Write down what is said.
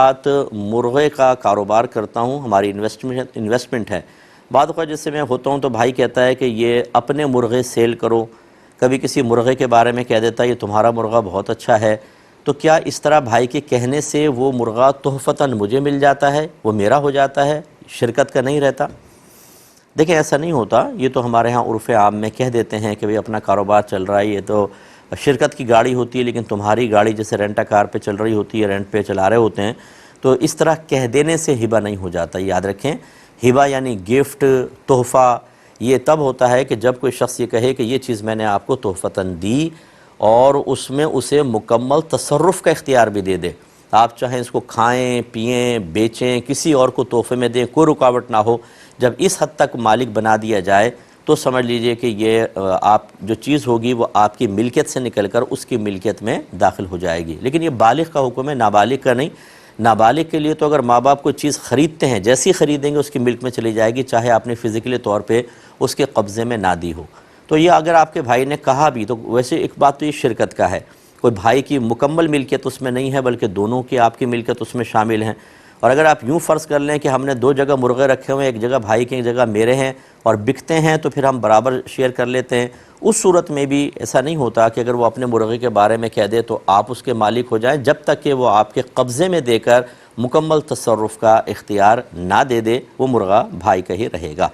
ساتھ مرغے کا کاروبار کرتا ہوں، ہماری انویسٹمنٹ ہے۔ بعض اوقات جس سے میں ہوتا ہوں تو بھائی کہتا ہے کہ یہ اپنے مرغے سیل کرو، کبھی کسی مرغے کے بارے میں کہہ دیتا ہے یہ تمہارا مرغا بہت اچھا ہے، تو کیا اس طرح بھائی کے کہنے سے وہ مرغا تحفتاً مجھے مل جاتا ہے، وہ میرا ہو جاتا ہے، شرکت کا نہیں رہتا؟ دیکھیں ایسا نہیں ہوتا، یہ تو ہمارے ہاں عرف عام میں کہہ دیتے ہیں کہ بھئی اپنا کاروبار چل رہا ہے، یہ تو شرکت کی گاڑی ہوتی ہے لیکن تمہاری گاڑی جیسے رینٹا کار پہ چل رہی ہوتی ہے، رینٹ پہ چلا رہے ہوتے ہیں، تو اس طرح کہہ دینے سے ہبہ نہیں ہو جاتا۔ یاد رکھیں، ہبہ یعنی گفٹ، تحفہ، یہ تب ہوتا ہے کہ جب کوئی شخص یہ کہے کہ یہ چیز میں نے آپ کو تحفتاً دی اور اس میں اسے مکمل تصرف کا اختیار بھی دے دے، آپ چاہیں اس کو کھائیں، پئیں، بیچیں، کسی اور کو تحفے میں دیں، کوئی رکاوٹ نہ ہو۔ جب اس حد تک مالک بنا دیا جائے تو سمجھ لیجئے کہ یہ آپ جو چیز ہوگی وہ آپ کی ملکیت سے نکل کر اس کی ملکیت میں داخل ہو جائے گی۔ لیکن یہ بالغ کا حکم ہے، نابالغ کا نہیں۔ نابالغ کے لیے تو اگر ماں باپ کوئی چیز خریدتے ہیں، جیسی خریدیں گے اس کی ملک میں چلی جائے گی، چاہے آپ نے فزیکلی طور پہ اس کے قبضے میں نہ دی ہو۔ تو یہ اگر آپ کے بھائی نے کہا بھی تو ویسے ایک بات تو یہ شرکت کا ہے، کوئی بھائی کی مکمل ملکیت اس میں نہیں ہے بلکہ دونوں کی آپ کی ملکیت اس میں شامل ہیں۔ اور اگر آپ یوں فرض کر لیں کہ ہم نے دو جگہ مرغے رکھے ہوئے ہیں، ایک جگہ بھائی کے ایک جگہ میرے ہیں، اور بکتے ہیں تو پھر ہم برابر شیئر کر لیتے ہیں، اس صورت میں بھی ایسا نہیں ہوتا کہ اگر وہ اپنے مرغے کے بارے میں کہہ دے تو آپ اس کے مالک ہو جائیں، جب تک کہ وہ آپ کے قبضے میں دے کر مکمل تصرف کا اختیار نہ دے دے، وہ مرغہ بھائی کا ہی رہے گا۔